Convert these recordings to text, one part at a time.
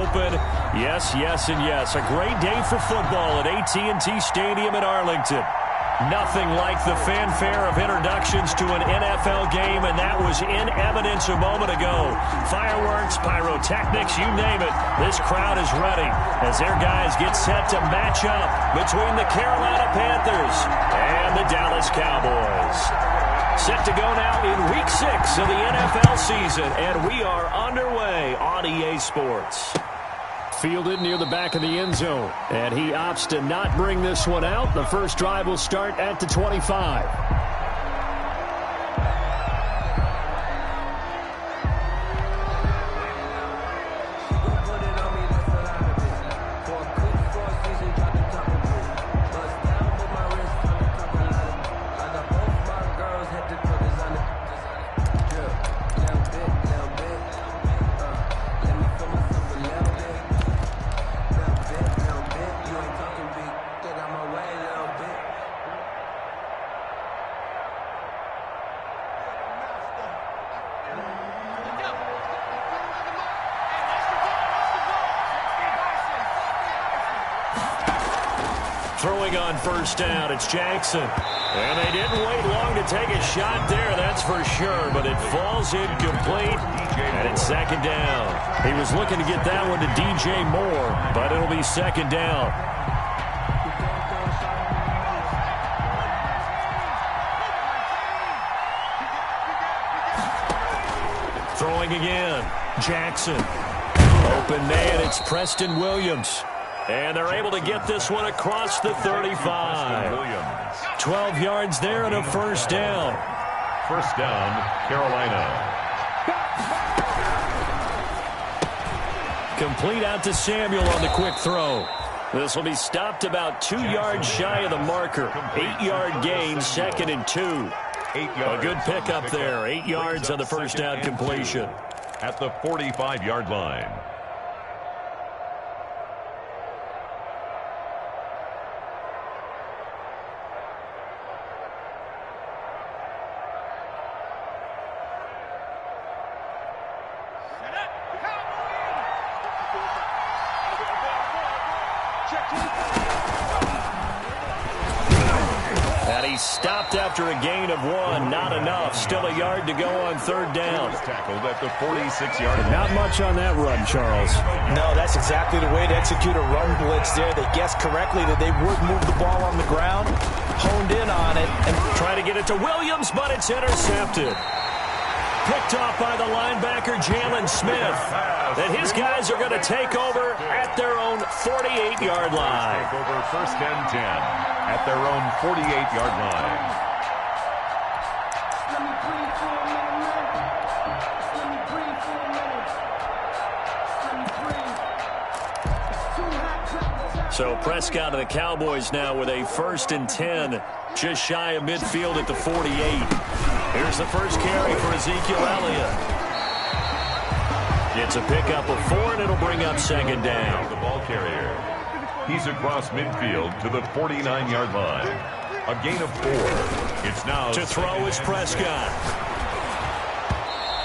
open. Yes, yes, and yes. A great day for football at AT&T Stadium in Arlington. Nothing like the fanfare of introductions to an NFL game, and that was in evidence a moment ago. Fireworks, pyrotechnics, you name it. This crowd is ready as their guys get set to match up between the Carolina Panthers and the Dallas Cowboys. Set to go now in Week 6 of the NFL season, and we are underway on EA Sports. Fielded near the back of the end zone, and he opts to not bring this one out. The first drive will start at the 25. Throwing on first down, it's Jackson. And they didn't wait long to take a shot there, that's for sure. But it falls incomplete, and it's second down. He was looking to get that one to DJ Moore, but it'll be second down. Throwing again, Jackson. Open man, it's Preston Williams. And they're able to get this one across the 35. 12 yards there and a first down. First down, Carolina. Complete out to Samuel on the quick throw. This will be stopped about 2 yards shy of the marker. 8-yard gain, second and 2. A good pickup there. 8 yards on the first down completion. At the 45-yard line. And he stopped after a gain of 1. Not enough. Still a yard to go on third down. Tackled at the 46-yard line. Not much on that run, Charles. No, that's exactly the way to execute a run blitz there. They guessed correctly that they would move the ball on the ground, honed in on it, and try to get it to Williams, but it's intercepted. Picked off by the linebacker, Jalen Smith. And his guys are going to take over at their own 48-yard line. Take over first and 10 at their own 48-yard line. So Prescott and the Cowboys now with a first and 10, just shy of midfield at the 48. Here's the first carry for Ezekiel Elliott. It's a pickup of 4, and it'll bring up second down. The ball carrier. He's across midfield to the 49-yard line. A gain of 4. It's now to throw is Prescott.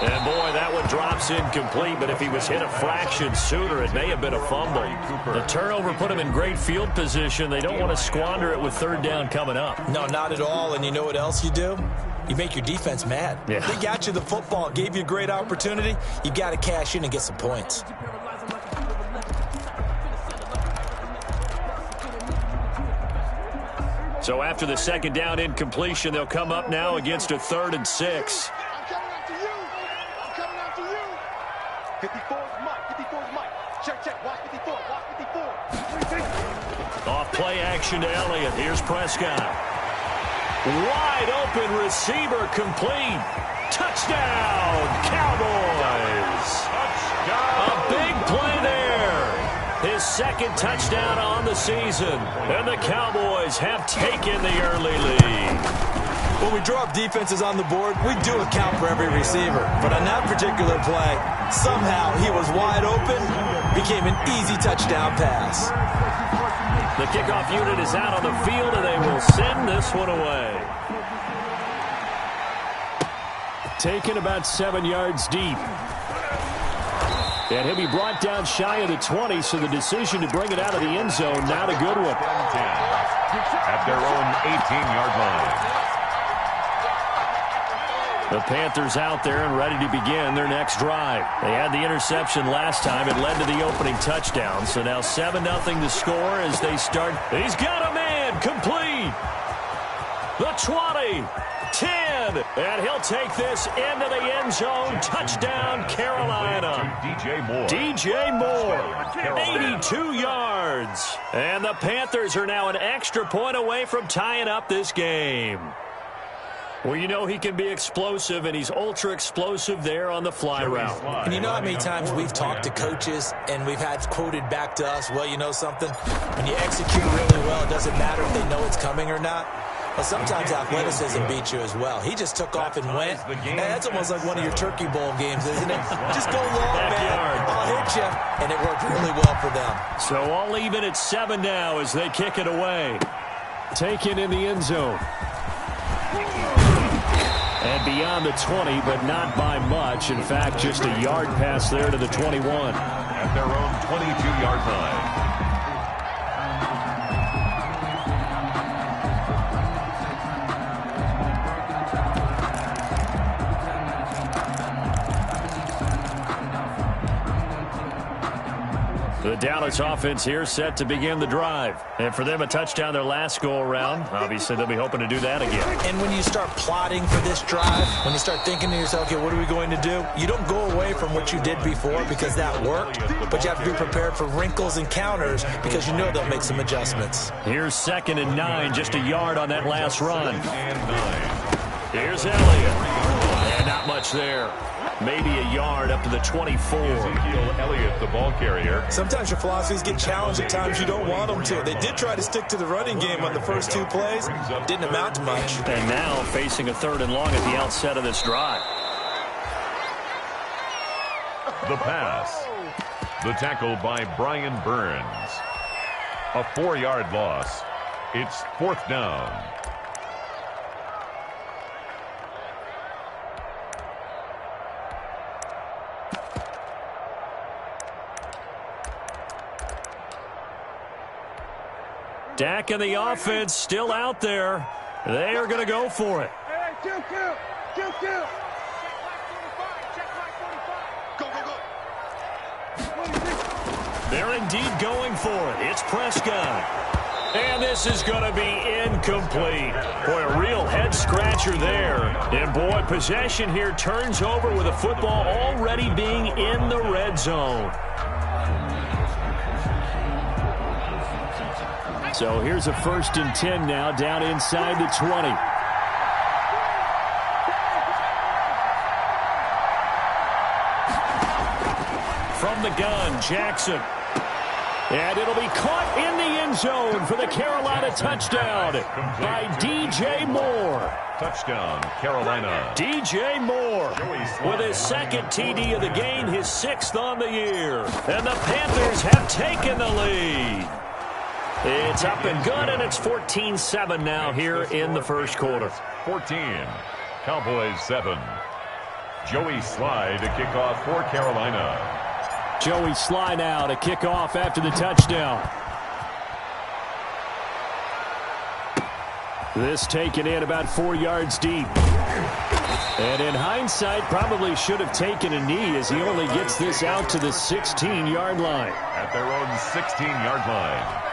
And boy, that one drops incomplete, but if he was hit a fraction sooner, it may have been a fumble. The turnover put him in great field position. They don't want to squander it with third down coming up. No, not at all. And you know what else you do? You make your defense mad. Yeah. They got you the football, gave you a great opportunity. You got to cash in and get some points. So after the second down incompletion, they'll come up now against a 3rd and 6. I'm coming after you. I'm coming after you. 54's Mike. 54's Mike. Check. Watch 54. Watch 54. Off play action to Elliott. Here's Prescott. Wide open receiver complete. Touchdown, Cowboys. Touchdown. A big play there. His second touchdown on the season. And the Cowboys have taken the early lead. When we draw up defenses on the board, we do account for every receiver. But on that particular play, somehow he was wide open, became an easy touchdown pass. The kickoff unit is out on the field, and they will send this one away. Taken about 7 yards deep. And he'll be brought down shy of the 20, so the decision to bring it out of the end zone, not a good one. At their own 18-yard line. The Panthers out there and ready to begin their next drive. They had the interception last time. It led to the opening touchdown. So now 7-0 to score as they start. He's got a man complete. The 20, 10, and he'll take this into the end zone. Touchdown, Carolina. DJ Moore, 82 yards. And the Panthers are now an extra point away from tying up this game. Well, you know he can be explosive, and he's ultra-explosive there on the fly route. And you know how many times we've talked to coaches, and we've had quoted back to us, well, you know something? When you execute really well, it doesn't matter if they know it's coming or not. But sometimes athleticism beats you as well. He just took off and went. And that's almost like one of your Turkey Bowl games, isn't it? Just go long, man. I'll hit you. And it worked really well for them. So all even at 7 now as they kick it away. Taken in the end zone. And beyond the 20, but not by much. In fact, just a yard pass there to the 21. At their own 22-yard line. The Dallas offense here set to begin the drive. And for them, a touchdown their last go-around. Obviously, they'll be hoping to do that again. And when you start plotting for this drive, when you start thinking to yourself, okay, what are we going to do? You don't go away from what you did before because that worked, but you have to be prepared for wrinkles and counters because you know they'll make some adjustments. Here's 2nd and 9, just a yard on that last run. Here's Elliott. And not much there. Maybe a yard up to the 24. Elliott, the ball carrier. Sometimes your philosophies get challenged at times you don't want them to. They did try to stick to the running game on the first 2 plays. Didn't amount to much. And now facing a 3rd and long at the outset of this drive. The pass. The tackle by Brian Burns. A 4-yard loss. It's 4th down. Dak and the offense still out there. They are going to go for it. They're indeed going for it. It's Prescott. And this is going to be incomplete. Boy, a real head-scratcher there. And, boy, possession here turns over with a football already being in the red zone. So here's a 1st and 10 now down inside the 20. From the gun, Jackson. And it'll be caught in the end zone for the Carolina touchdown by DJ Moore. Touchdown, Carolina. DJ Moore with his 2nd TD of the game, his 6th on the year. And the Panthers have taken the lead. It's up and good, and it's 14-7 now here in the first quarter. 14, Cowboys 7. Joey Sly to kick off for Carolina. Joey Sly now to kick off after the touchdown. This taken in about 4 yards deep. And in hindsight, probably should have taken a knee as he only gets this out to the 16-yard line. At their own 16-yard line.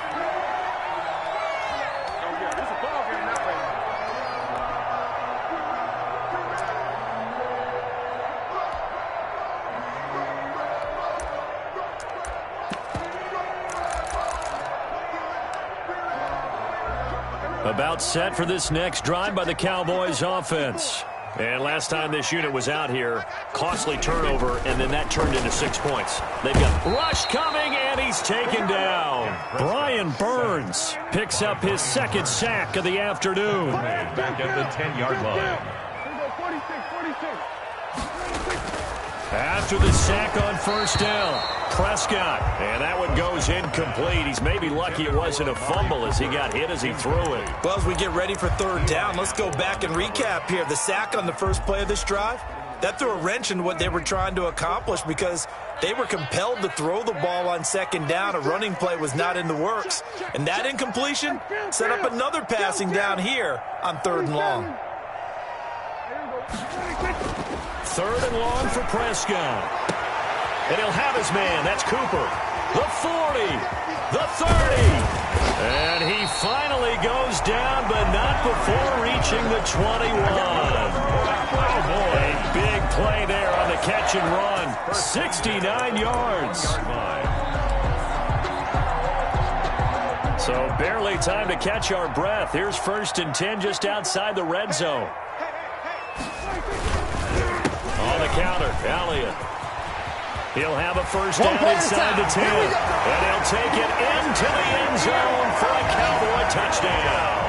About set for this next drive by the Cowboys offense. And last time this unit was out here, costly turnover, and then that turned into 6 points. They've got rush coming, and he's taken down. Brian Burns picks up his 2nd sack of the afternoon. Back at the 10-yard line. After the sack on 1st down, Prescott. And that one goes incomplete. He's maybe lucky it wasn't a fumble as he got hit as he threw it. Well, as we get ready for 3rd down, let's go back and recap here. The sack on the first play of this drive, that threw a wrench in what they were trying to accomplish because They were compelled to throw the ball on second down. A running play was not in the works. And that incompletion set up another passing down here on 3rd and long. 3rd and long for Prescott. And he'll have his man. That's Cooper. The 40. The 30. And he finally goes down, but not before reaching the 21. Oh, boy. A big play there on the catch and run. 69 yards. So barely time to catch our breath. Here's 1st and 10 just outside the red zone. On the counter, Elliott. He'll have a 1st down inside the 10. And he'll take it into the end zone for a Cowboy touchdown.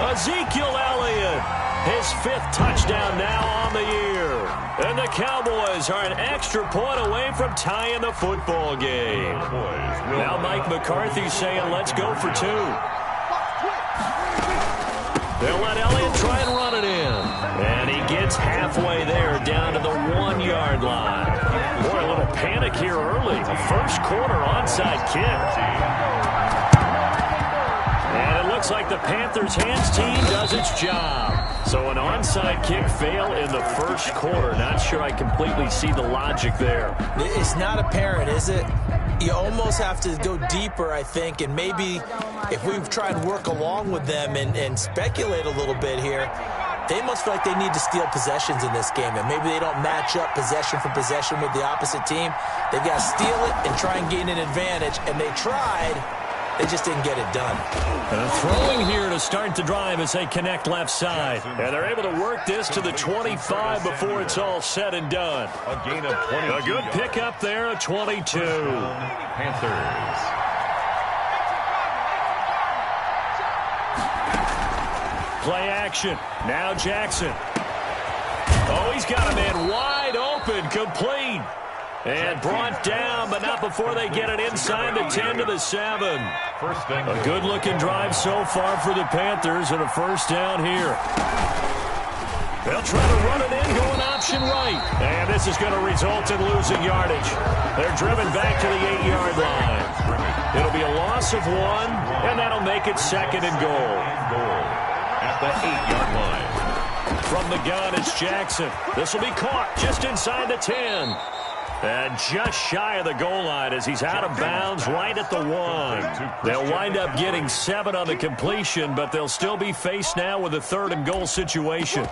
Ezekiel Elliott, his 5th touchdown now on the year. And the Cowboys are an extra point away from tying the football game. Now Mike McCarthy's saying, let's go for 2. They'll let Elliott try and run it in. And he gets halfway there down to the 1-yard line. Boy, a little panic here early. A 1st quarter onside kick. And it looks like the Panthers' hands team does its job. So an onside kick fail in the 1st quarter. Not sure I completely see the logic there. It's not apparent, is it? You almost have to go deeper, I think, and maybe if we try and work along with them and speculate a little bit here, they must feel like they need to steal possessions in this game, and maybe they don't match up possession for possession with the opposite team. They've got to steal it and try and gain an advantage, and they tried. They just didn't get it done. Throwing here to start the drive as they connect left side. And they're able to work this to the 25 before it's all said and done. A gain of 22. A good pickup there, a 22. Panthers. Play action. Now Jackson. Oh, he's got a man wide open, complete. And brought down, but not before they get it inside the 10 to the 7. A good-looking drive so far for the Panthers, and a 1st down here. They'll try to run it in, going option right. And this is going to result in losing yardage. They're driven back to the 8-yard line. It'll be a loss of 1, and that'll make it 2nd and goal. At the 8-yard line. From the gun, it's Jackson. This will be caught just inside the 10. And just shy of the goal line as he's out of bounds right at the 1. They'll wind up getting 7 on the completion, but they'll still be faced now with a 3rd and goal situation.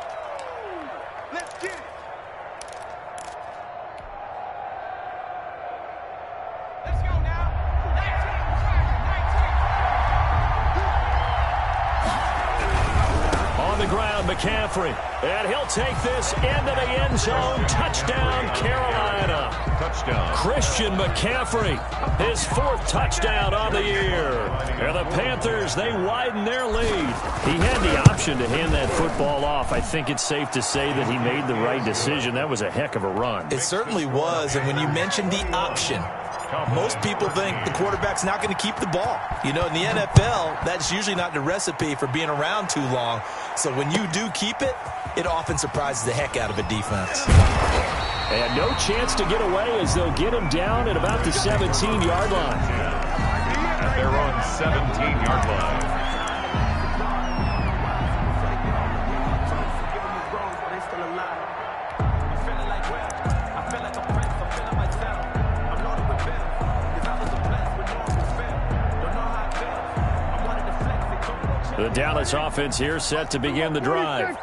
McCaffrey, and he'll take this into the end zone. Touchdown, Carolina. Touchdown. Christian McCaffrey, his 4th touchdown on the year. And the Panthers, they widen their lead. He had the option to hand that football off. I think it's safe to say that he made the right decision. That was a heck of a run. It certainly was, and when you mentioned the option, most people think the quarterback's not going to keep the ball. You know, in the NFL, that's usually not the recipe for being around too long. So when you do keep it, it often surprises the heck out of a defense. And no chance to get away as they'll get him down at about the 17-yard line. At their own 17-yard line. The Dallas offense here set to begin the drive.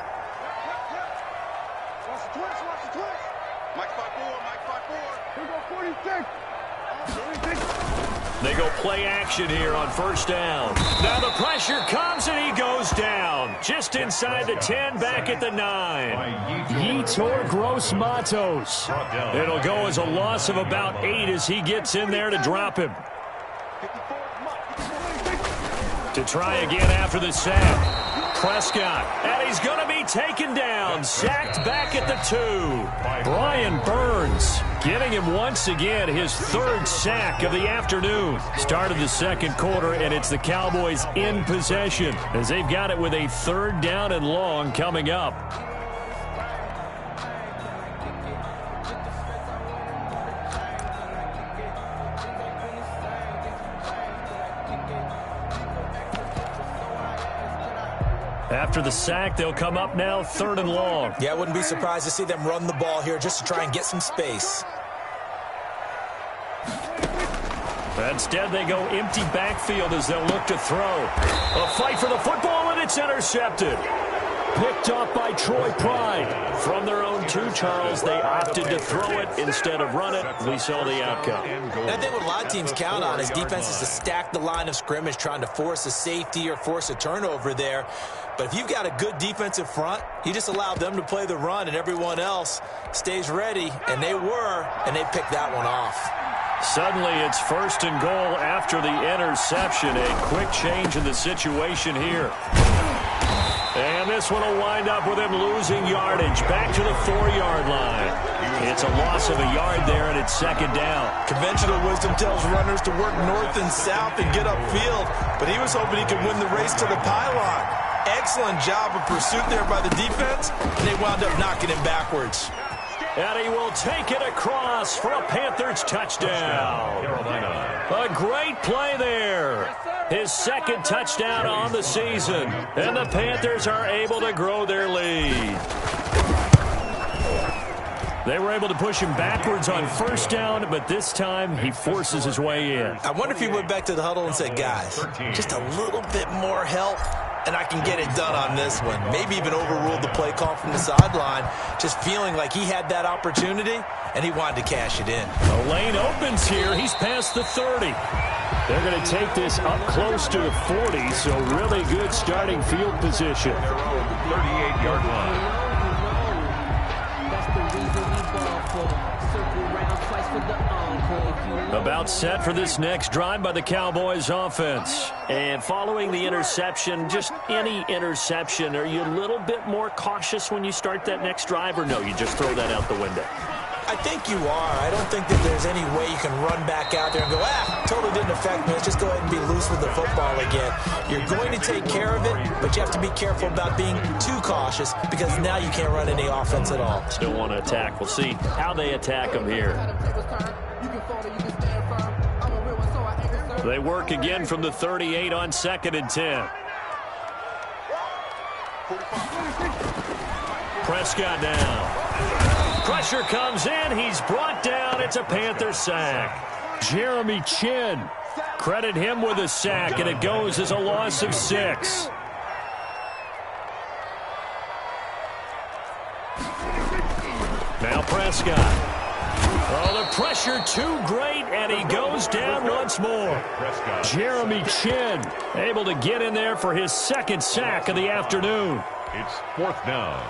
They go play action here on 1st down. Now the pressure comes and he goes down. Just inside the 10, back at the 9. Yetur Gross-Matos. It'll go as a loss of about 8 as he gets in there to drop him. To try again after the sack. Prescott, and he's going to be taken down. Sacked back at the 2. Brian Burns getting him once again his 3rd sack of the afternoon. Started the 2nd quarter, and it's the Cowboys in possession as they've got it with a 3rd down and long coming up. After the sack, they'll come up now 3rd and long. Yeah, I wouldn't be surprised to see them run the ball here just to try and get some space. Instead, they go empty backfield as they'll look to throw. A fight for the football, and it's intercepted. Picked up by Troy Pride. From their own 2, Charles, they opted to throw it instead of run it. We saw the outcome. And I think what a lot of teams count on is defenses to stack the line of scrimmage, trying to force a safety or force a turnover there. But if you've got a good defensive front, you just allow them to play the run, and everyone else stays ready. And they were, and they picked that one off. Suddenly, it's 1st and goal after the interception. A quick change in the situation here. And this one will wind up with him losing yardage. Back to the 4-yard line. It's a loss of a yard there, and it's 2nd down. Conventional wisdom tells runners to work north and south and get upfield, but he was hoping he could win the race to the pylon. Excellent job of pursuit there by the defense, and they wound up knocking him backwards. And he will take it across for a Panthers touchdown. A great play there. His 2nd touchdown on the season. And the Panthers are able to grow their lead. They were able to push him backwards on 1st down, but this time he forces his way in. I wonder if he went back to the huddle and said, guys, just a little bit more help, and I can get it done on this one. Maybe even overruled the play call from the sideline, just feeling like he had that opportunity, and he wanted to cash it in. The lane opens here. He's past the 30. They're going to take this up close to the 40, so really good starting field position. 38-yard line. About set for this next drive by the Cowboys offense. And following the interception, just any interception, are you a little bit more cautious when you start that next drive, or no, you just throw that out the window? I think you are. I don't think that there's any way you can run back out there and go, totally didn't affect me. Let's just go ahead and be loose with the football again. You're going to take care of it, but you have to be careful about being too cautious because now you can't run any offense at all. Still want to attack. We'll see how they attack them here. They work again from the 38 on 2nd and 10. Prescott down. Pressure comes in. He's brought down. It's a Panther sack. Jeremy Chin. Credit him with a sack, and it goes as a loss of 6. Now Prescott. Oh, the pressure too great, and he goes down once more. Jeremy Chin able to get in there for his 2nd sack of the afternoon. It's 4th down.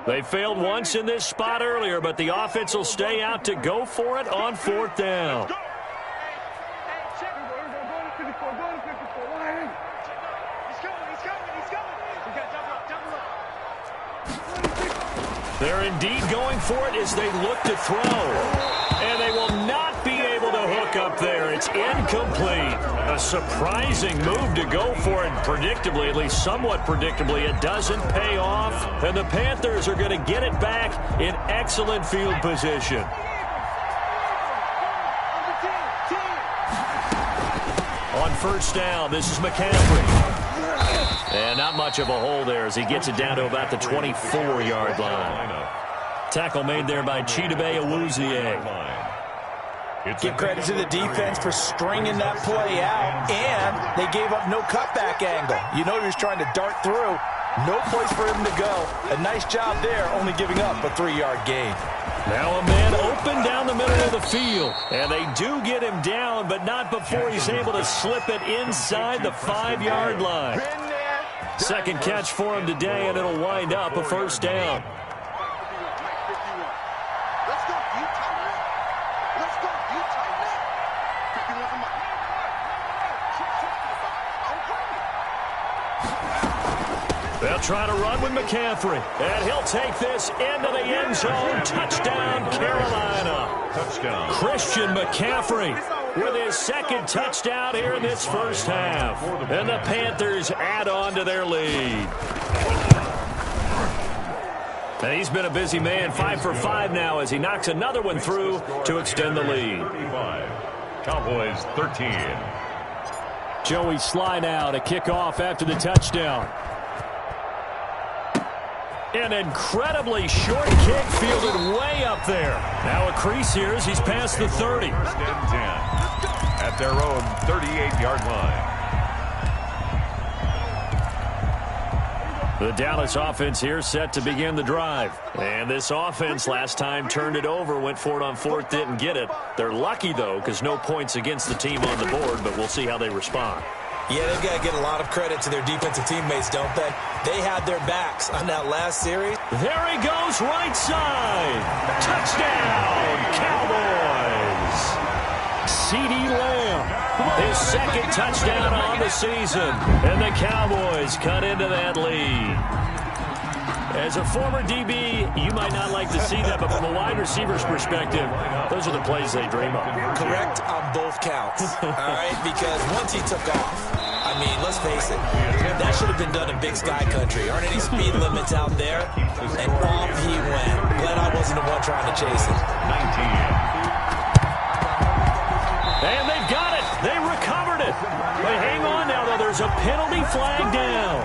They failed once in this spot earlier, but the offense will stay out to go for it on 4th down. They're indeed going for it as they look to throw. And they will not be able to hook up there. It's incomplete. A surprising move to go for it. Predictably, at least somewhat predictably, it doesn't pay off. And the Panthers are going to get it back in excellent field position. On 1st down, this is McCaffrey. And not much of a hole there as he gets it down to about the 24-yard line. Tackle made there by Chidobe Awuzie. Give credit to the defense for stringing that play out, and they gave up no cutback angle. You know he was trying to dart through. No place for him to go. A nice job there, only giving up a 3-yard gain. Now a man open down the middle of the field. And they do get him down, but not before he's able to slip it inside the 5-yard line. 2nd catch for him today, and it'll wind up a 1st down. They'll try to run with McCaffrey, and he'll take this into the end zone. Touchdown, Carolina. Touchdown. Christian McCaffrey with his second touchdown here in this first half. And the Panthers add on to their lead. And he's been a busy man, 5 for 5 now as he knocks another one through to extend the lead. Cowboys 13. Joey Sly now to kick off after the touchdown. An incredibly short kick fielded way up there. Now a crease here as he's past the 30. 10 at their own 38-yard line. The Dallas offense here set to begin the drive. And this offense last time turned it over, went for it on fourth, didn't get it. They're lucky, though, because no points against the team on the board, but we'll see how they respond. Yeah, they've got to get a lot of credit to their defensive teammates, don't they? They had their backs on that last series. There he goes, right side. Touchdown, Cowboys. CeeDee Lamb, his second touchdown on the season. And the Cowboys cut into that lead. As a former DB, you might not like to see that, but from a wide receiver's perspective, those are the plays they dream of. Correct on both counts, all right? Because once he took off, I mean, let's face it, that should have been done in Big Sky Country. Aren't any speed limits out there? And off he went. Glad I wasn't the one trying to chase it. 19. And they've got it. They recovered it. But hang on now, though. There's a penalty flag down.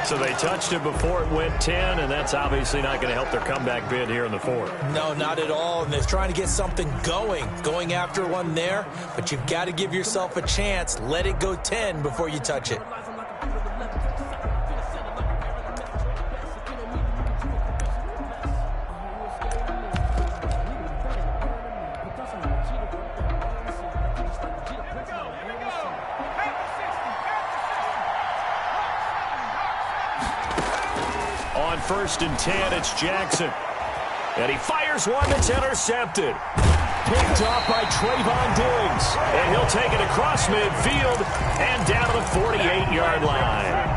So they touched it before it went 10, and that's obviously not going to help their comeback bid here in the fourth. No, not at all. And they're trying to get something going after one there. But you've got to give yourself a chance. Let it go 10 before you touch it. On 1st and 10, it's Jackson. And he fires one that's intercepted. Picked off by Trayvon Diggs. And he'll take it across midfield and down to the 48-yard line.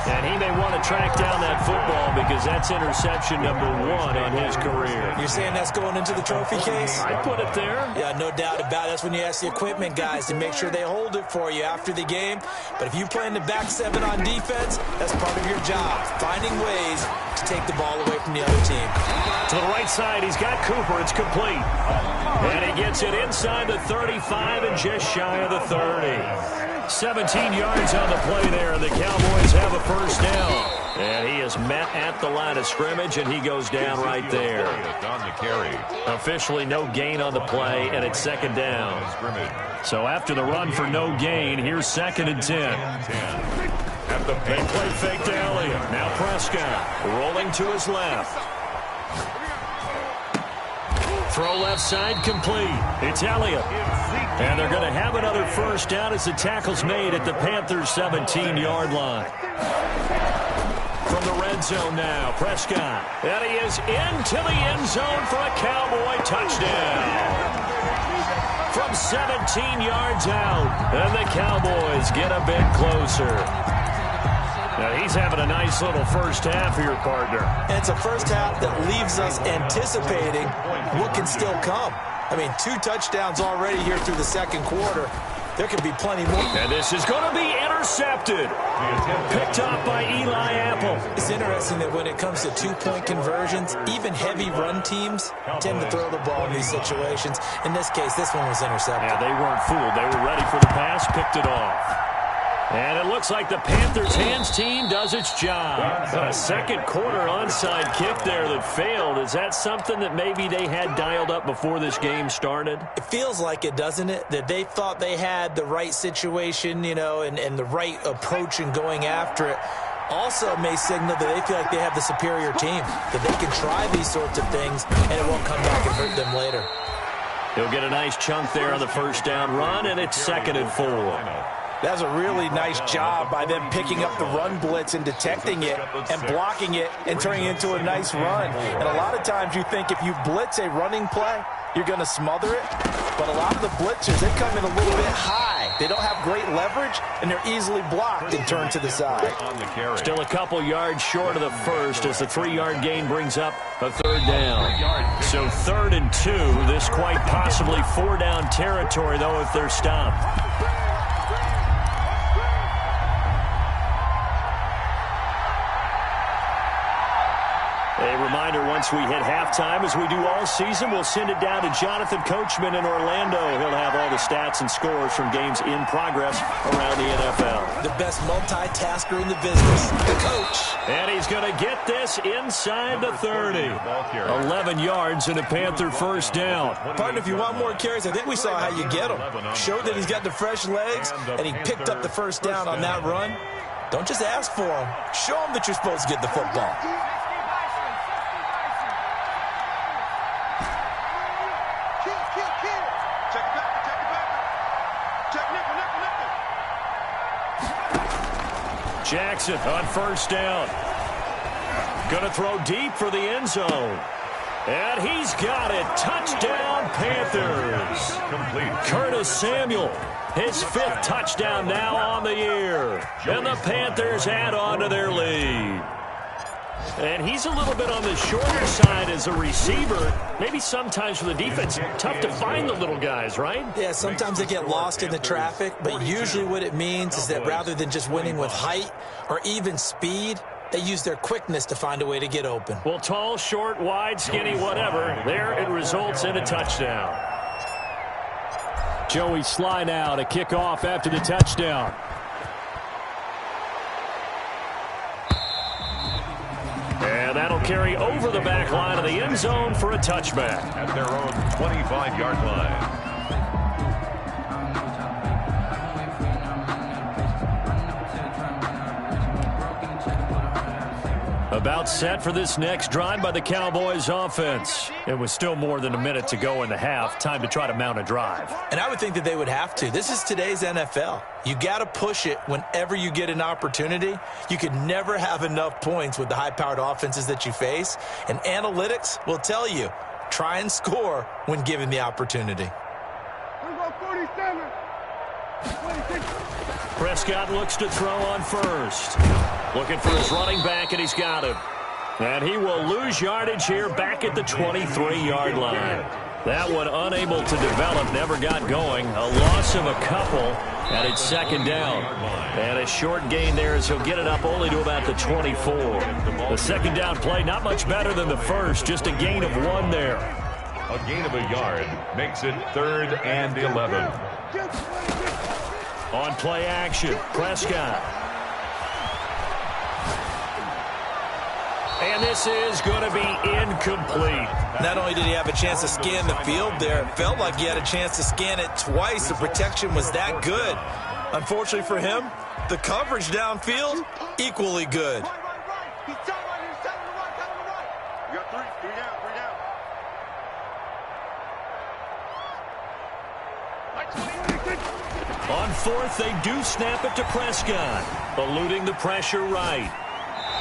And he may want to track down that football because that's interception number 1 on his career. You're saying that's going into the trophy case? I put it there. Yeah, no doubt about it. That's when you ask the equipment guys to make sure they hold it for you after the game. But if you play in the back 7 on defense, that's part of your job, finding ways to take the ball away from the other team. To the right side, he's got Cooper. It's complete. And he gets it inside the 35 and just shy of the 30. 17 yards on the play there, and the Cowboys have a first down. And he is met at the line of scrimmage, and he goes down right there. Officially no gain on the play, and it's second down. So after the run for no gain, here's 2nd and 10. They play fake to Elliott. Now Prescott rolling to his left. Throw left side complete. It's Elliott. And they're going to have another first down as the tackle's made at the Panthers' 17-yard line. From the red zone now, Prescott. And he is into the end zone for a Cowboy touchdown. From 17 yards out, and the Cowboys get a bit closer. Now, he's having a nice little first half here, partner. And it's a first half that leaves us anticipating what can still come. I mean, 2 touchdowns already here through the second quarter. There could be plenty more. And this is going to be intercepted. Picked up by Eli Apple. It's interesting that when it comes to 2-point conversions, even heavy run teams tend to throw the ball in these situations. In this case, this one was intercepted. Yeah, they weren't fooled. They were ready for the pass, picked it off. And it looks like the Panthers' hands team does its job. A second quarter onside kick there that failed. Is that something that maybe they had dialed up before this game started? It feels like it, doesn't it? That they thought they had the right situation, you know, and the right approach in going after it. Also may signal that they feel like they have the superior team, that they can try these sorts of things, and it won't come back and hurt them later. He'll get a nice chunk there on the first down run, and it's 2nd and 4. That's a really nice job by them picking up the run blitz and detecting it and blocking it and turning it into a nice run. And a lot of times you think if you blitz a running play, you're going to smother it. But a lot of the blitzers, they come in a little bit high They don't have great leverage, and they're easily blocked and turned to the side. Still a couple yards short of the first as the 3-yard gain brings up a third down. So 3rd and 2. This quite possibly 4-down territory, though, if they're stopped. A reminder, once we hit halftime, as we do all season, we'll send it down to Jonathan Coachman in Orlando. He'll have all the stats and scores from games in progress around the NFL. The best multitasker in the business, the coach. And he's going to get this inside the 30. 11 yards and a Panther first down. Partner, if you want more carries, I think we saw how you get them. Showed that he's got the fresh legs, and he picked up the first down on that run. Don't just ask for him. Show him that you're supposed to get the football. Jackson on first down. Going to throw deep for the end zone. And he's got it. Touchdown, Panthers. Complete. Curtis Samuel, his 5th touchdown now on the year. And the Panthers add on to their lead. And he's a little bit on the shorter side as a receiver. Maybe sometimes for the defense, tough to find the little guys, right? Yeah, sometimes they get lost in the traffic, but usually what it means is that rather than just winning with height or even speed, they use their quickness to find a way to get open. Well, tall, short, wide, skinny, whatever, there it results in a touchdown. Joey Sly now to kick off after the touchdown. And that'll carry over the back line of the end zone for a touchback. At their own 25-yard line. About set for this next drive by the Cowboys offense. It was still more than a minute to go in the half. Time to try to mount a drive. And I would think that they would have to. This is today's NFL. You got to push it whenever you get an opportunity. You can never have enough points with the high-powered offenses that you face. And analytics will tell you, try and score when given the opportunity. Prescott looks to throw on first. Looking for his running back, and he's got him. And he will lose yardage here back at the 23-yard line. That one unable to develop, never got going. A loss of a couple, and it's 2nd down. And a short gain there as he'll get it up only to about the 24. The 2nd down play, not much better than the first, just a gain of 1 there. A gain of a yard makes it 3rd and 11. On play action, Prescott. And this is going to be incomplete. Not only did he have a chance to scan the field there, it felt like he had a chance to scan it twice. The protection was that good. Unfortunately for him, the coverage downfield, equally good. He's telling the right. You got 3 down. On 4th, they do snap it to Prescott, eluding the pressure right.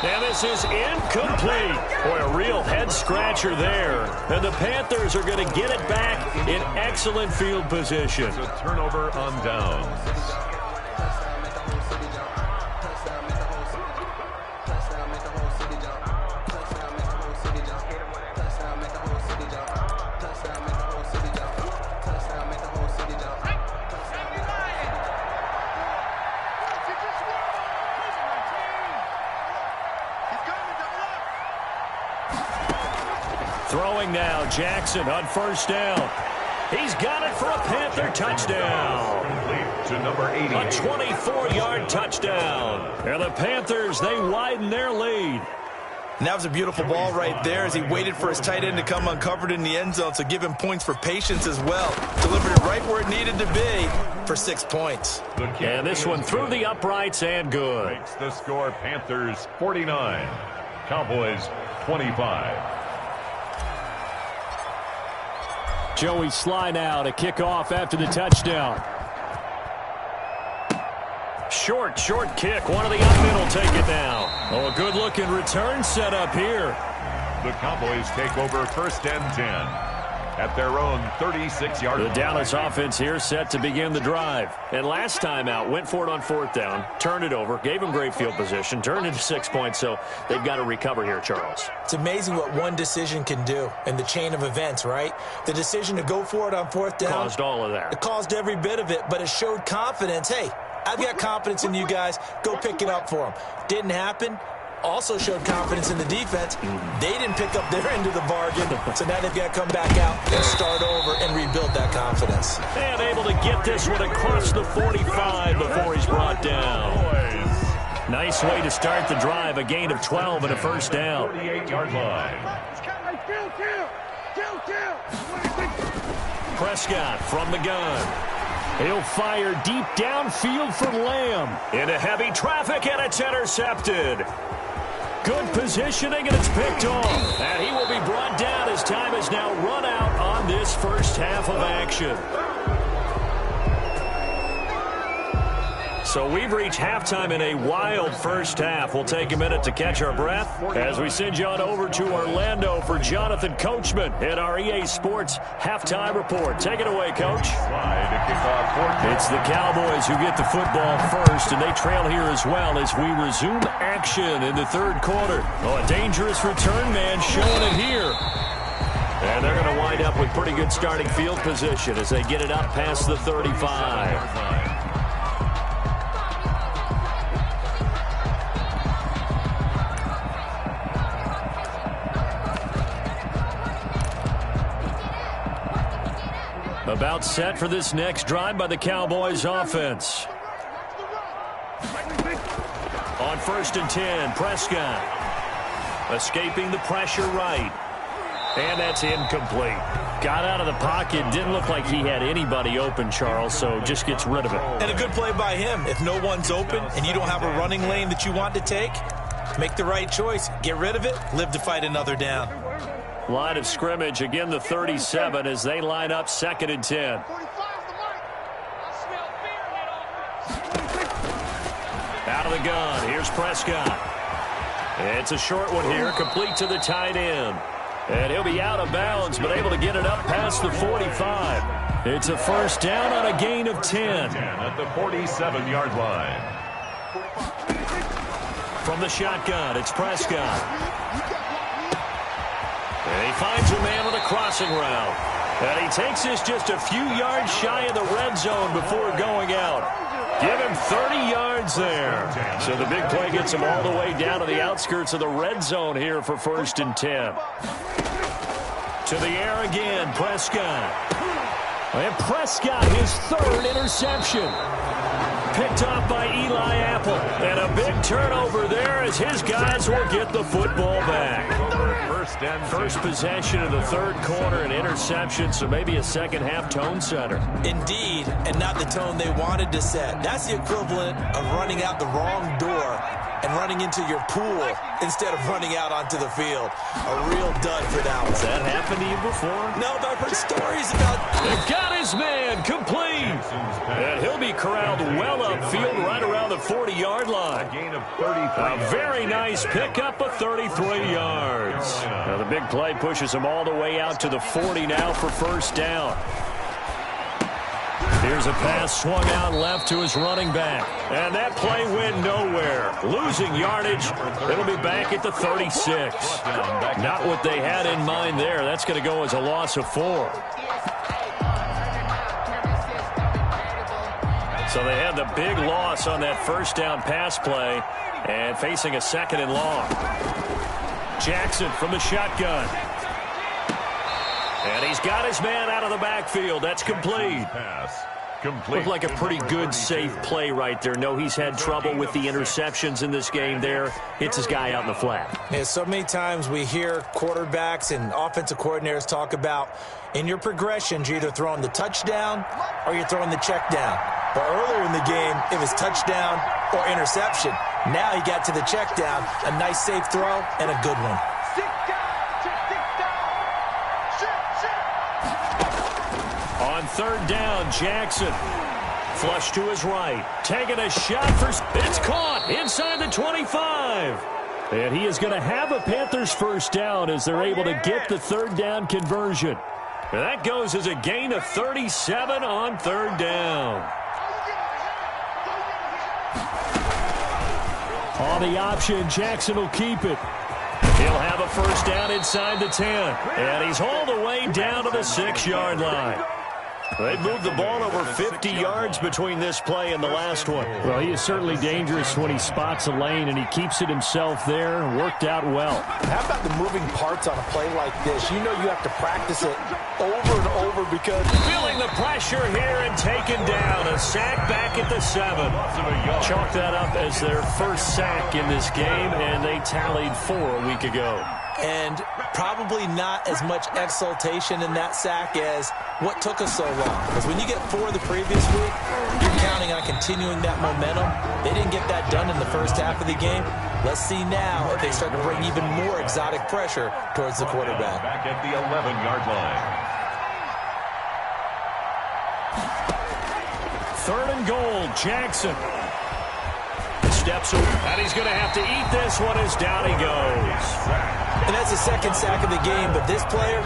And this is incomplete. Boy, a real head-scratcher there. And the Panthers are going to get it back in excellent field position. It's a turnover on downs. Throwing now, Jackson on first down. He's got it for a Panther touchdown. To number 80. A 24-yard touchdown. And the Panthers, they widen their lead. And that was a beautiful ball right there as he waited for his tight end to come uncovered in the end zone, so give him points for patience as well. Delivered it right where it needed to be for 6 points. And this one through the uprights and good. Makes the score Panthers 49, Cowboys 25. Joey Sly now to kick off after the touchdown. Short kick. One of the up middle take it now. Oh, a good-looking return set up here. The Cowboys take over 1st and at their own 36-yard line. The Dallas offense here set to begin the drive. And last time out, went for it on 4th down, turned it over, gave them great field position, turned it to 6 points, so they've got to recover here, Charles. It's amazing what one decision can do in the chain of events, right? The decision to go for it on 4th down. Caused all of that. It caused every bit of it, but it showed confidence. Hey, I've got confidence in you guys. Go pick it up for them. Didn't happen. Also showed confidence in the defense. They didn't pick up their end of the bargain, so now they've got to come back out and start over and rebuild that confidence. And able to get this one across the 45 before he's brought down. Nice way to start the drive, a gain of 12 and a first down. 38-yard line. Prescott from the gun. He'll fire deep downfield for Lamb. Into heavy traffic, and it's intercepted. Good positioning, and it's picked off. And he will be brought down as time has now run out on this first half of action. So we've reached halftime in a wild first half. We'll take a minute to catch our breath as we send you on over to Orlando for Jonathan Coachman at our EA Sports Halftime Report. Take it away, Coach. It's the Cowboys who get the football first, and they trail here as well as we resume action in the third quarter. Oh, a dangerous return man showing it here. And they're going to wind up with pretty good starting field position as they get it up past the 35. About set for this next drive by the Cowboys offense. On 1st and 10, Prescott escaping the pressure right. And that's incomplete. Got out of the pocket. Didn't look like he had anybody open, Charles, so just gets rid of it. And a good play by him. If no one's open and you don't have a running lane that you want to take, make the right choice. Get rid of it. Live to fight another down. Line of scrimmage, again the 37 as they line up 2nd and 10. Out of the gun, here's Prescott. It's a short one here, complete to the tight end. And he'll be out of bounds, but able to get it up past the 45. It's a first down on a gain of 10. At the 47-yard line. From the shotgun, it's Prescott. And he finds a man with a crossing route. And he takes this just a few yards shy of the red zone before going out. Give him 30 yards there. So the big play gets him all the way down to the outskirts of the red zone here for 1st and 10. To the air again, Prescott. And Prescott, his 3rd interception. Picked off by Eli Apple. And a big turnover there as his guys will get the football back. First possession of the third quarter, an interception, so maybe a second-half tone setter. Indeed, and not the tone they wanted to set. That's the equivalent of running out the wrong door and running into your pool instead of running out onto the field. A real dud for that one. Has that happened to you before? No, but I've heard stories about... They've got his man complete. And he'll be corralled well upfield right around the 40-yard line. A gain of 33. A very nice pickup of 33 yards. Now the big play pushes him all the way out to the 40 now for first down. Here's a pass swung out left to his running back. And that play went nowhere. Losing yardage. It'll be back at the 36. Not what they had in mind there. That's going to go as a loss of 4. So they had the big loss on that first down pass play and facing a 2nd and long. Jackson from the shotgun. And he's got his man out of the backfield. That's complete. Looked like a pretty good, safe play right there. No, he's had trouble with the interceptions in this game there. Hits his guy out in the flat. Yeah, so many times we hear quarterbacks and offensive coordinators talk about in your progressions, you're either throwing the touchdown or you're throwing the check down. But earlier in the game, it was touchdown or interception. Now he got to the check down, a nice safe throw and a good one. On 3rd down, Jackson. Flush to his right. Taking a shot for... It's caught inside the 25. And he is going to have a Panthers first down as they're able to get the 3rd down conversion. And that goes as a gain of 37 on third down. On the option, Jackson will keep it. He'll have a first down inside the 10. And he's all the way down to the 6-yard line. They've moved the ball over 50 yards between this play and the last one. Well, he is certainly dangerous when he spots a lane, and he keeps it himself there. Worked out well. How about the moving parts on a play like this? You know you have to practice it over and over because... Feeling the pressure here and taken down. A sack back at the 7. Chalk that up as their first sack in this game, and they tallied 4 a week ago. And probably not as much exultation in that sack as what took us so long. Because when you get 4 the previous week, you're counting on continuing that momentum. They didn't get that done in the first half of the game. Let's see now if they start to bring even more exotic pressure towards the quarterback. Back at the 11-yard line. 3rd and goal, Jackson. Steps away, and he's going to have to eat this one as down he goes. And that's the second sack of the game, but this player,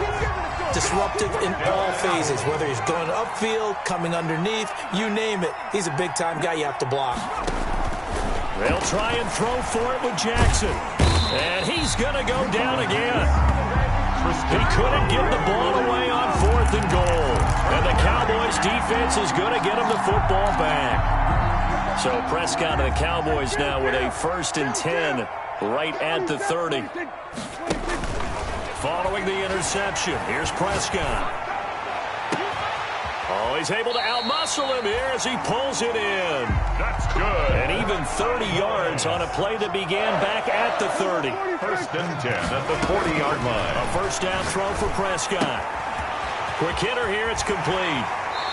disruptive in all phases, whether he's going upfield, coming underneath, you name it. He's a big-time guy you have to block. They'll try and throw for it with Jackson. And he's going to go down again. He couldn't get the ball away on 4th and goal. And the Cowboys defense is going to get him the football back. So Prescott and the Cowboys now with a 1st and 10 right at the 30. Following the interception, here's Prescott. Oh, he's able to outmuscle him here as he pulls it in. That's good. And even 30 yards on a play that began back at the 30. 1st and 10 at the 40-yard line. A first down throw for Prescott. Quick hitter here, it's complete.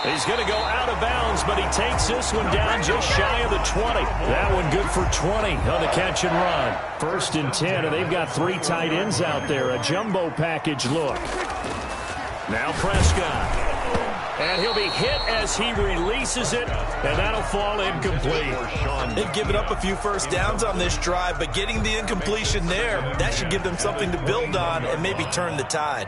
He's going to go out of bounds, but he takes this one down just shy of the 20. That one good for 20 on the catch and run. 1st and 10, and they've got 3 tight ends out there. A jumbo package look. Now Prescott. And he'll be hit as he releases it, and that'll fall incomplete. They've given up a few first downs on this drive, but getting the incompletion there, that should give them something to build on and maybe turn the tide.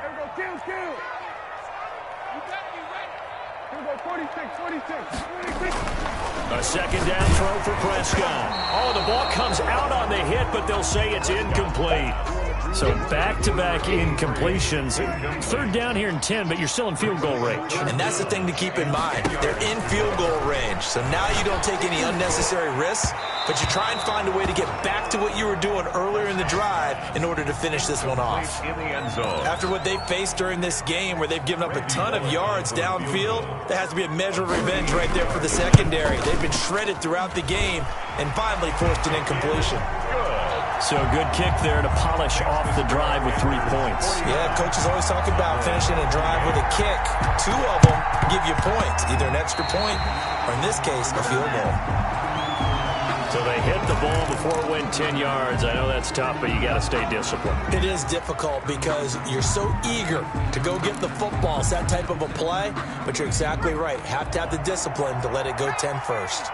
A second down throw for Prescott. Oh, the ball comes out on the hit, but they'll say it's incomplete. So back-to-back incompletions. 3rd down here and 10, but you're still in field goal range. And that's the thing to keep in mind. They're in field goal range. So now you don't take any unnecessary risks, but you try and find a way to get back to what you were doing earlier in the drive in order to finish this one off. In the end zone. After what they faced during this game where they've given up a ton of yards downfield, there has to be a measure of revenge right there for the secondary. They've been shredded throughout the game and finally forced an incompletion. So good kick there to polish off the drive with 3 points. Yeah, coaches always talk about finishing a drive with a kick. 2 of them give you points, either an extra point or, in this case, a field goal. So they hit the ball before it went 10 yards. I know that's tough, but you got to stay disciplined. It is difficult because you're so eager to go get the football. It's that type of a play, but you're exactly right. Have to have the discipline to let it go 10 first.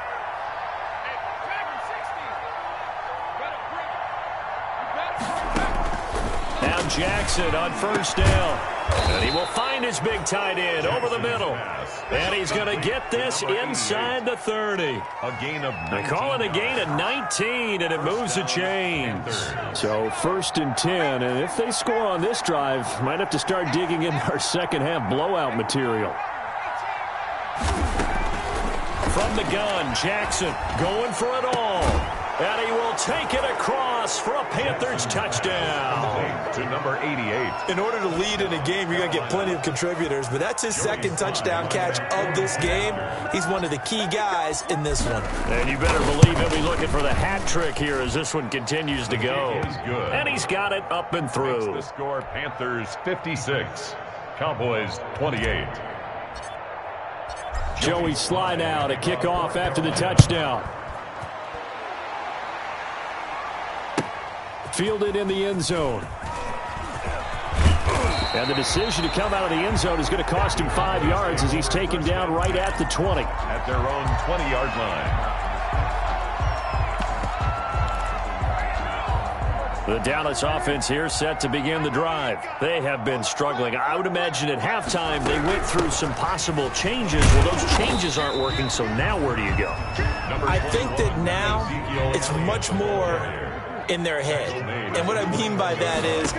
Now Jackson on 1st down. And he will find his big tight end over the middle. And he's going to get this inside the 30. A gain of 19. They call it a gain of 19, and it moves the chains. So 1st and 10, and if they score on this drive, might have to start digging in our second-half blowout material. From the gun, Jackson going for it all. And he will take it across for a Panthers touchdown. To number 88. In order to lead in a game, you're going to get plenty of contributors, but that's his second touchdown catch of this game. He's one of the key guys in this one. And you better believe he'll be looking for the hat trick here as this one continues to go. And he's got it up and through. Makes the score Panthers 56, Cowboys 28. Joey Sly now to kick off after the touchdown. Fielded in the end zone. And the decision to come out of the end zone is going to cost him 5 yards as he's taken down right at the 20. At their own 20-yard line. The Dallas offense here set to begin the drive. They have been struggling. I would imagine at halftime they went through some possible changes. Well, those changes aren't working, so now where do you go? I think that now it's much more in their head. And what I mean by that is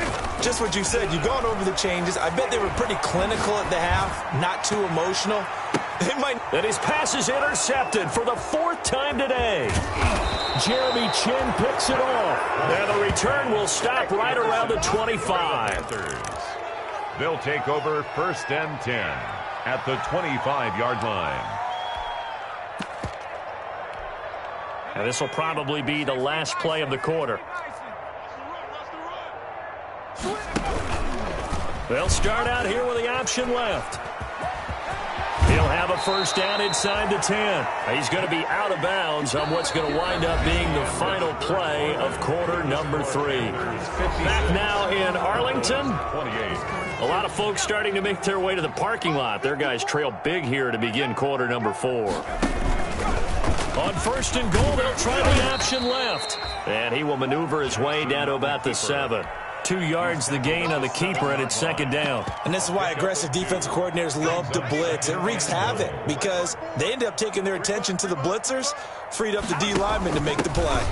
just what you said. You've gone over the changes. I bet they were pretty clinical at the half, not too emotional. They might. And his pass is intercepted for the 4th time today. Jeremy Chin picks it off. And the return will stop right around the 25. They'll take over 1st and 10 at the 25-yard line. And this will probably be the last play of the quarter. They'll start out here with the option left. He'll have a 1st down inside the 10. He's going to be out of bounds on what's going to wind up being the final play of quarter number 3. Back now in Arlington. A lot of folks starting to make their way to the parking lot. Their guys trail big here to begin quarter number 4. On 1st and goal, they'll try the option left. And he will maneuver his way down to about the 7. 2 yards the gain on the keeper, and it's 2nd down. And this is why aggressive defensive coordinators love to blitz. It wreaks havoc because they end up taking their attention to the blitzers, freed up the D lineman to make the play.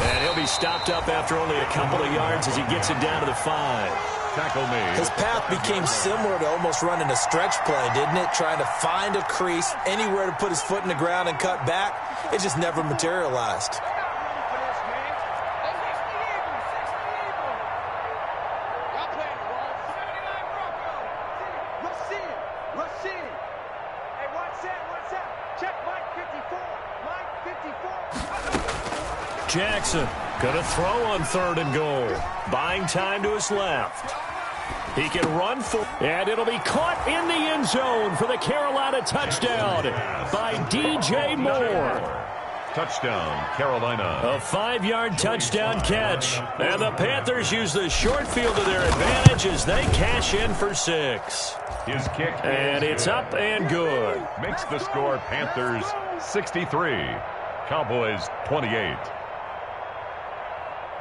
And he'll be stopped up after only a couple of yards as he gets it down to the 5. Tackle made. His path became similar to almost running a stretch play, didn't it? Trying to find a crease, anywhere to put his foot in the ground and cut back. It just never materialized. Jackson going to throw on 3rd and goal. Buying time to his left. He can run for, and it'll be caught in the end zone for the Carolina touchdown by DJ Moore. Touchdown, Carolina. A 5-yard touchdown catch. And the Panthers use the short field to their advantage as they cash in for 6. His kick. And it's up and good. Makes the score Panthers 63. Cowboys 28.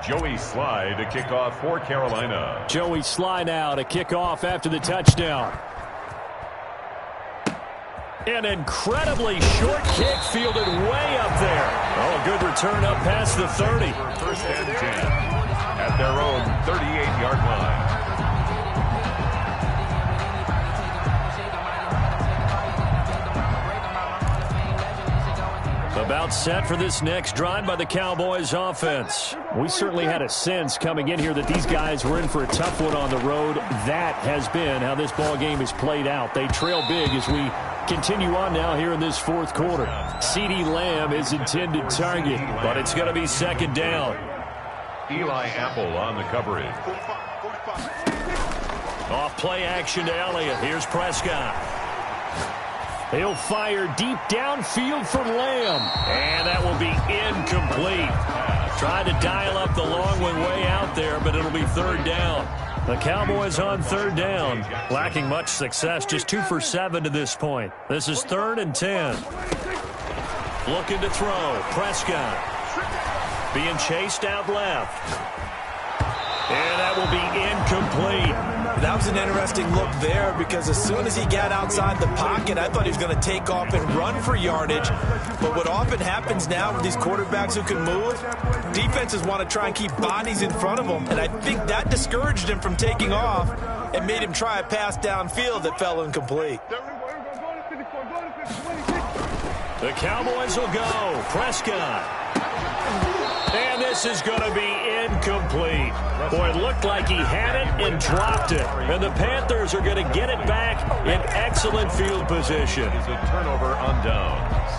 Joey Sly to kick off for Carolina. Joey Sly now to kick off after the touchdown. An incredibly short kick fielded way up there. Oh, a good return up past the 30. 1st and 10 at their own 38-yard line. About set for this next drive by the Cowboys offense. We certainly had a sense coming in here that these guys were in for a tough one on the road. That has been how this ball game is played out. They trail big as we continue on now here in this 4th quarter. CeeDee Lamb is intended target, but it's going to be 2nd down. Eli Apple on the coverage. Off play action to Elliott. Here's Prescott. He'll fire deep downfield for Lamb. And that will be incomplete. Tried to dial up the long one way out there, but it'll be 3rd down. The Cowboys on 3rd down. Lacking much success, just 2 for 7 to this point. This is 3rd and 10. Looking to throw. Prescott. Being chased out left. And that will be incomplete. That was an interesting look there because as soon as he got outside the pocket, I thought he was going to take off and run for yardage. But what often happens now with these quarterbacks who can move, defenses want to try and keep bodies in front of them. And I think that discouraged him from taking off and made him try a pass downfield that fell incomplete. The Cowboys will go. Prescott. And this is going to be incomplete. Boy, it looked like he had it and dropped it. And the Panthers are going to get it back in excellent field position. It is a turnover on downs.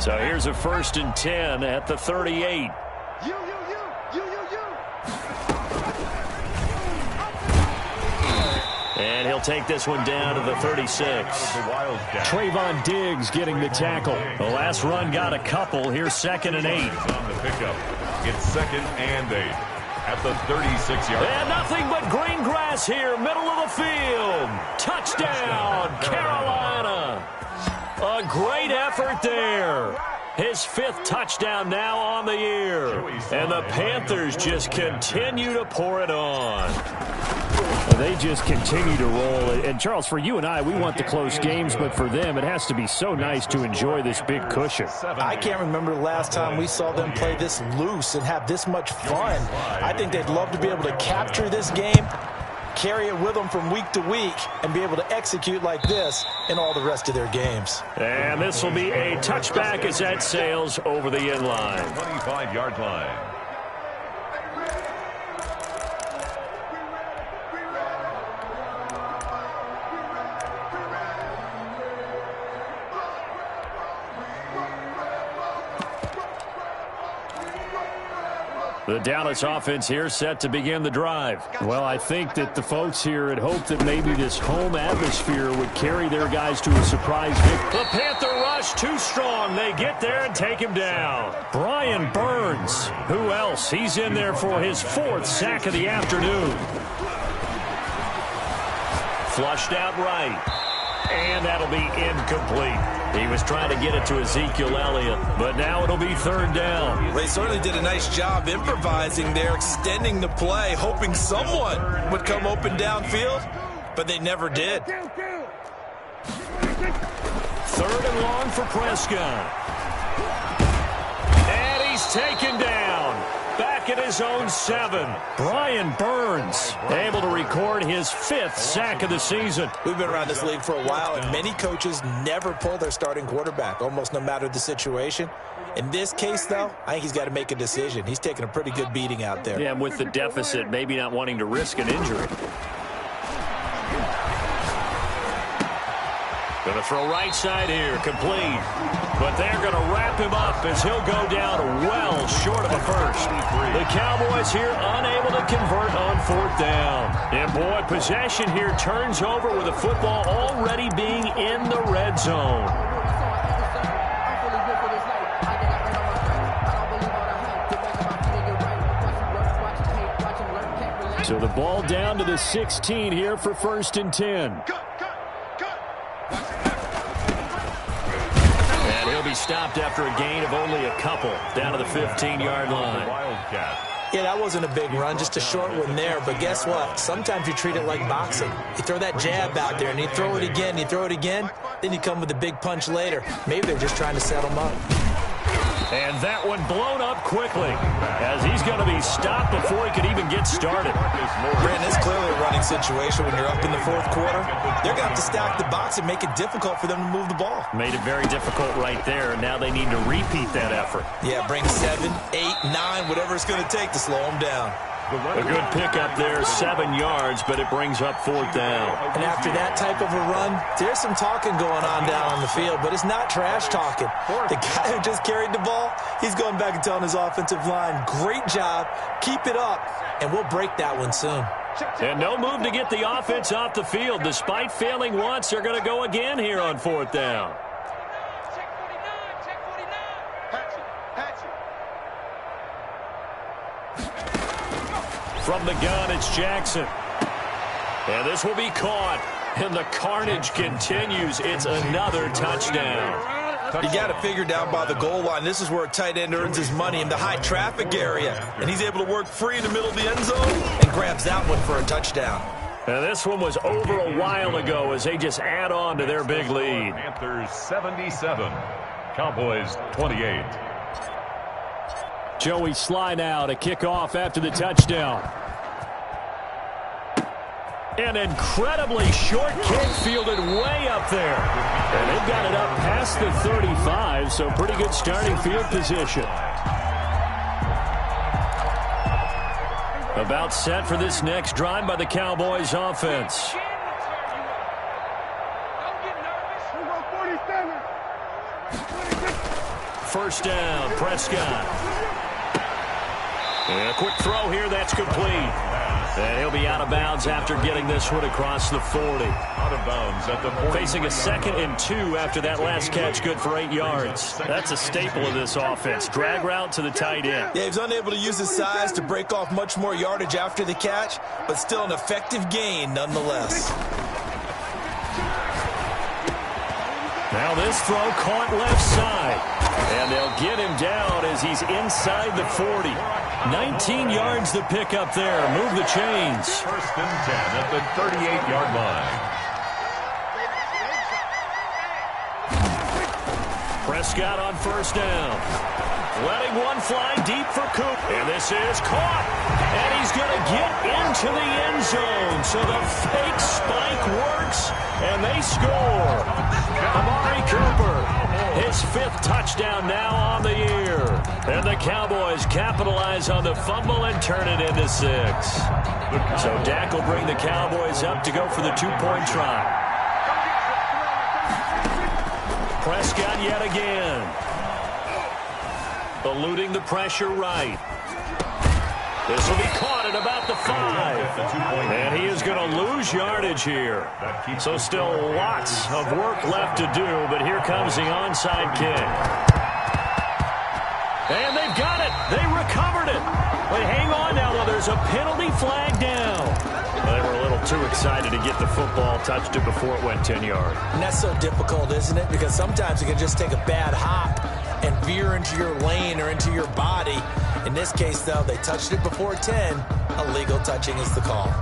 So here's a 1st and 10 at the 38. And he'll take this one down to the 36. Trayvon Diggs getting the tackle. The last run got a couple. Here's 2nd and 8. On the pickup. It's 2nd and 8 at the 36-yard line. And nothing but green grass here, middle of the field. Touchdown, Carolina. A great effort there. His 5th touchdown now on the year. And the Panthers just continue to pour it on. They just continue to roll. And, Charles, for you and I, we want the close games, but for them, it has to be so nice to enjoy this big cushion. I can't remember the last time we saw them play this loose and have this much fun. I think they'd love to be able to capture this game, carry it with them from week to week, and be able to execute like this in all the rest of their games. And this will be a touchback as that sails over the end line. 25-yard line. The Dallas offense here set to begin the drive. Well, I think that the folks here had hoped that maybe this home atmosphere would carry their guys to a surprise victory. The Panther rush too strong. They get there and take him down. Brian Burns. Who else? He's in there for his 4th sack of the afternoon. Flushed out right. And that'll be incomplete. He was trying to get it to Ezekiel Elliott, but now it'll be 3rd down. Well, they certainly did a nice job improvising there, extending the play, hoping someone would come open downfield, but they never did. 3rd and long for Prescott. And he's taken down. Back at his own 7. Brian Burns able to record his 5th sack of the season. We've been around this league for a while, and many coaches never pull their starting quarterback, almost no matter the situation. In this case, though, I think he's got to make a decision. He's taking a pretty good beating out there. Yeah, and with the deficit, maybe not wanting to risk an injury. Going to throw right side here, complete. But they're going to wrap him up as he'll go down well short of a first. The Cowboys here unable to convert on 4th down. And boy, possession here turns over with the football already being in the red zone. So the ball down to the 16 here for 1st and 10. And he'll be stopped after a gain of only a couple down to the 15-yard line. Yeah, that wasn't a big run, just a short one there. But guess what? Sometimes you treat it like boxing. You throw that jab out there, and you throw it again, then you come with a big punch later. Maybe they're just trying to set him up. And that one blown up quickly as he's going to be stopped before he could even get started. Brandon, it's clearly a running situation when you're up in the 4th quarter. They're going to have to stack the box and make it difficult for them to move the ball. Made it very difficult right there, and now they need to repeat that effort. Yeah, bring 7, 8, 9, whatever it's going to take to slow them down. A good pickup there, 7 yards, but it brings up 4th down. And after that type of a run, there's some talking going on down on the field, but it's not trash talking. The guy who just carried the ball, he's going back and telling his offensive line, great job, keep it up, and we'll break that one soon. And no move to get the offense off the field. Despite failing once, they're going to go again here on 4th down. From the gun, it's Jackson. And this will be caught. And the carnage continues. It's another touchdown. You got to figure down by the goal line. This is where a tight end earns his money in the high traffic area. And he's able to work free in the middle of the end zone and grabs that one for a touchdown. And this one was over a while ago as they just add on to their big lead. Panthers 77, Cowboys 28. Joey Sly now to kick off after the touchdown. An incredibly short kick fielded way up there. And they've got it up past the 35, so pretty good starting field position. About set for this next drive by the Cowboys offense. First down, Prescott. And a quick throw here, that's complete. And he'll be out of bounds after getting this one across the 40. Out of bounds at the 40. Facing a 2nd and 2 after that last catch, good for 8 yards. That's a staple of this offense. Drag route to the tight end. Yeah, he's unable to use his size to break off much more yardage after the catch, but still an effective gain nonetheless. Now this throw caught left side. And they'll get him down as he's inside the 40. 19 yards to pick up there. Move the chains. First and 10 at the 38-yard line. Prescott on first down. Letting one fly deep for Coop. And this is caught. And he's going to get into the end zone. So the fake spike works, and they score. Amari Cooper, his 5th touchdown now on the year. And the Cowboys capitalize on the fumble and turn it into 6. So Dak will bring the Cowboys up to go for the 2-point try. Prescott yet again. Eluding the pressure right. This will be caught at about the 5. And he is going to lose yardage here. So still lots of work left to do, but here comes the onside kick. And they've got it. They recovered it. But hang on now, though. There's a penalty flag down. They were a little too excited to get the football, touched it before it went 10 yards. And that's so difficult, isn't it? Because sometimes you can just take a bad hop and veer into your lane or into your body. In this case, though, they touched it before 10. Illegal touching is the call.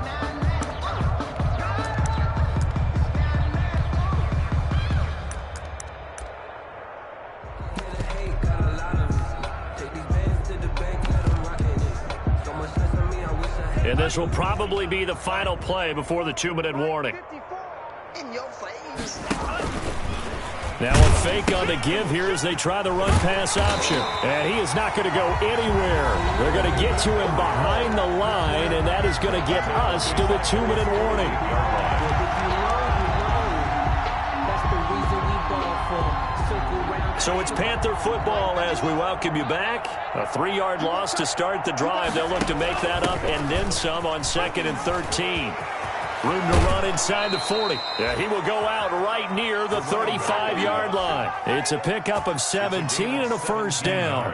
And this will probably be the final play before the 2-minute warning. In your face. Now a fake on the give here as they try the run-pass option. And he is not going to go anywhere. They're going to get to him behind the line, and that is going to get us to the 2-minute warning. So it's Panther football as we welcome you back. A 3-yard loss to start the drive. They'll look to make that up and then some on 2nd and 13. Room to run inside the 40. Yeah, he will go out right near the 35-yard line. It's a pickup of 17 and a first down.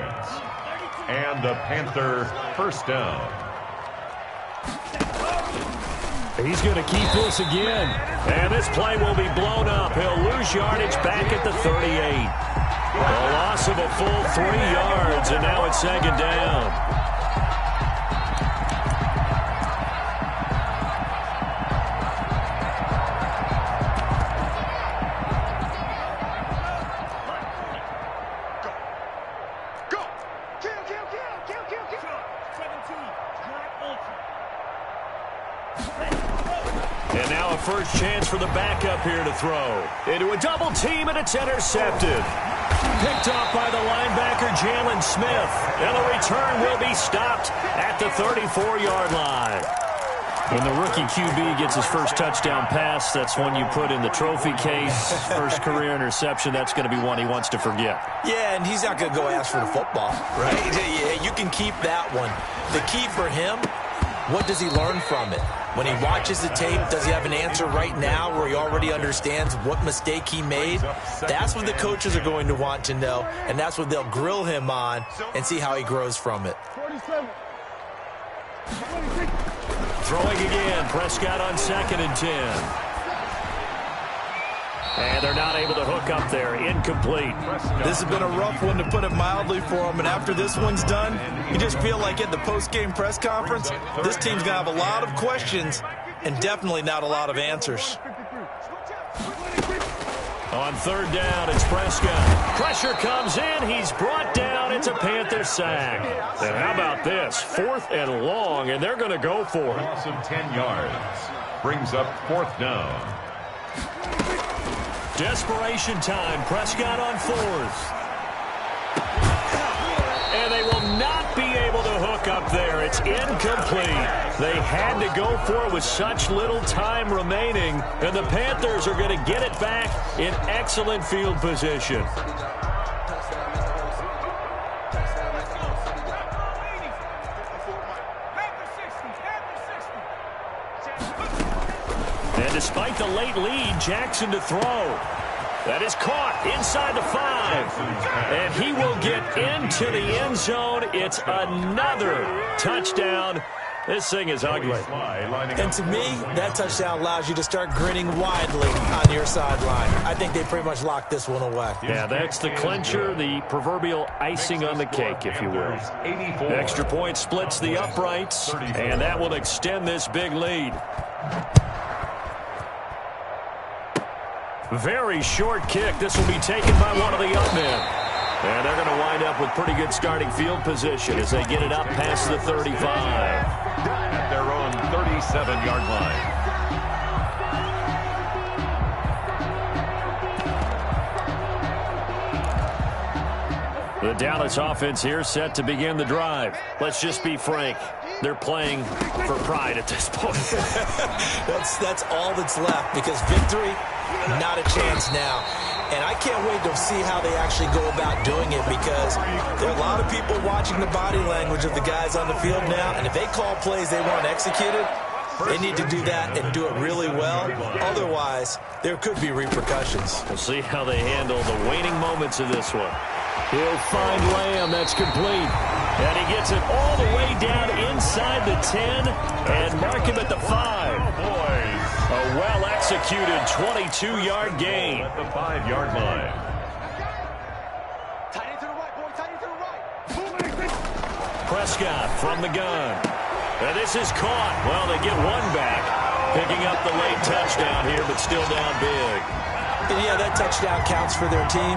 And a Panther first down. He's going to keep this again. And this play will be blown up. He'll lose yardage back at the 38. A loss of a full 3 yards, and now it's 2nd down. And now a first chance for the backup here to throw. Into a double team, and it's intercepted. Picked off by the linebacker, Jalen Smith. And the return will be stopped at the 34-yard line. When the rookie QB gets his first touchdown pass, that's one you put in the trophy case. First career interception, that's going to be one he wants to forget. Yeah, and he's not going to go ask for the football, right? Yeah, you can keep that one. The key for him, what does he learn from it? When he watches the tape, does he have an answer right now where he already understands what mistake he made? That's what the coaches are going to want to know, and that's what they'll grill him on and see how he grows from it. Throwing again, Prescott on 2nd and 10. And they're not able to hook up there. Incomplete. This has been a rough one, to put it mildly, for him. And after this one's done, you just feel like at the post-game press conference, this team's going to have a lot of questions and definitely not a lot of answers. On 3rd down, it's Prescott. Pressure comes in. He's brought down. It's a Panther sack. And how about this? 4th and long, and they're going to go for it. Loss of 10 yards. Brings up 4th down. Desperation time. Prescott on 4th. And they will not be able to hook up there. It's incomplete. They had to go for it with such little time remaining. And the Panthers are going to get it back in excellent field position. And despite the late lead, Jackson to throw. That is caught inside the 5. And he will get into the end zone. It's another touchdown This thing is ugly. And to me, that touchdown allows you to start grinning widely on your sideline. I think they pretty much locked this one away. Yeah, that's the clincher, the proverbial icing on the cake, if you will. Extra point splits the uprights, and that will extend this big lead. Very short kick. This will be taken by one of the up men. And they're going to wind up with pretty good starting field position as they get it up past the 35. At their own 37-yard line. The Dallas offense here set to begin the drive. Let's just be frank. They're playing for pride at this point. That's all that's left, because victory, not a chance now. And I can't wait to see how they actually go about doing it, because there are a lot of people watching the body language of the guys on the field now, and if they call plays they want executed, they need to do that and do it really well. Otherwise, there could be repercussions. We'll see how they handle the waning moments of this one. He'll find Lamb. That's complete. And he gets it all the way down inside the 10 and mark him at the 5. Oh, boys. A well-executed 22-yard gain. At the 5-yard line. Tight end to the right, boy. Tight end to the right. Prescott from the gun. And this is caught. Well, they get one back. Picking up the late touchdown here, but still down big. And yeah, that touchdown counts for their team,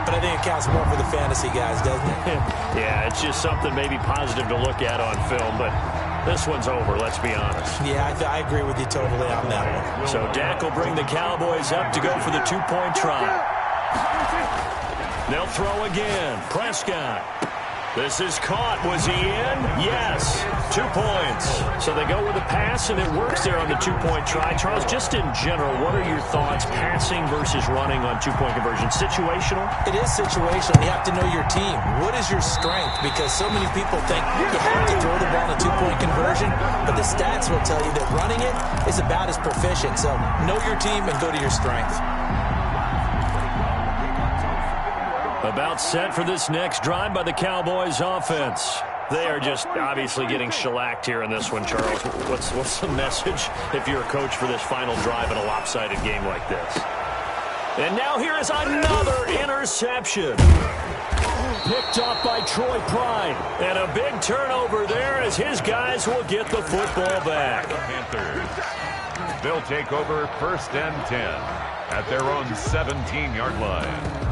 but I think it counts more for the fantasy guys, doesn't it? Yeah, it's just something maybe positive to look at on film, but this one's over, let's be honest. Yeah, I agree with you totally on that one. So Dak will bring the Cowboys up to go for the two-point try. They'll throw again. Prescott. This is caught. Was he in? Yes. 2 points. So they go with a pass, and it works there on the two-point try. Charles, just in general, what are your thoughts passing versus running on two-point conversion? Situational? It is situational. You have to know your team. What is your strength? Because so many people think you have to throw the ball in a two-point conversion, but the stats will tell you that running it is about as proficient. So know your team and go to your strength. About set for this next drive by the Cowboys offense. They are just obviously getting shellacked here in this one, Charles. What's the message if you're a coach for this final drive in a lopsided game like this? And now here is another interception. Picked off by Troy Pride. And a big turnover there as his guys will get the football back. The Panthers. They'll take over 1st and 10 at their own 17-yard line.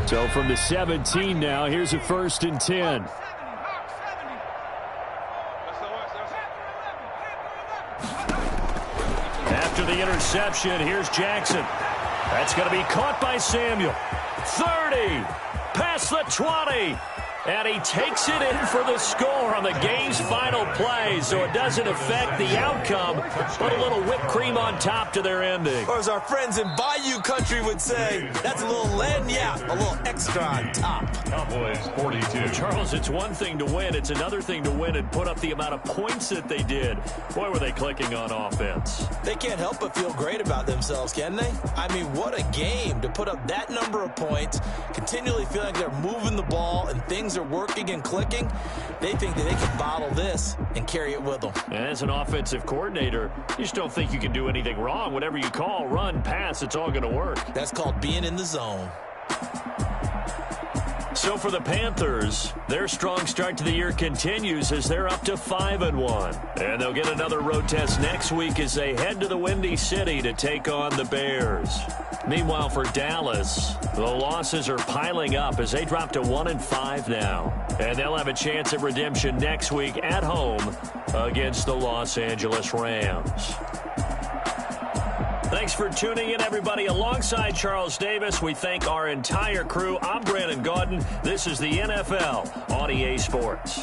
So from the 17 now, here's a 1st and 10. After the interception, here's Jackson. That's going to be caught by Samuel. 30, past the 20. And he takes it in for the score on the game's final play, so it doesn't affect the outcome, but a little whipped cream on top to their ending. Or as our friends in Bayou Country would say, that's a little lagniappe, a little extra on top. Cowboys 42. Charles, it's one thing to win. It's another thing to win and put up the amount of points that they did. Boy, were they clicking on offense. They can't help but feel great about themselves, can they? I mean, what a game to put up that number of points, continually feel like they're moving the ball and things are working and clicking. They think that they can bottle this and carry it with them. And as an offensive coordinator, you just don't think you can do anything wrong. Whatever you call, run, pass, it's all going to work. That's called being in the zone. So for the Panthers, their strong start to the year continues as they're up to 5-1. And they'll get another road test next week as they head to the Windy City to take on the Bears. Meanwhile, for Dallas, the losses are piling up as they drop to 1-5 now. And they'll have a chance at redemption next week at home against the Los Angeles Rams. Thanks for tuning in, everybody. Alongside Charles Davis, we thank our entire crew. I'm Brandon Gaudin. This is the NFL on EA Sports.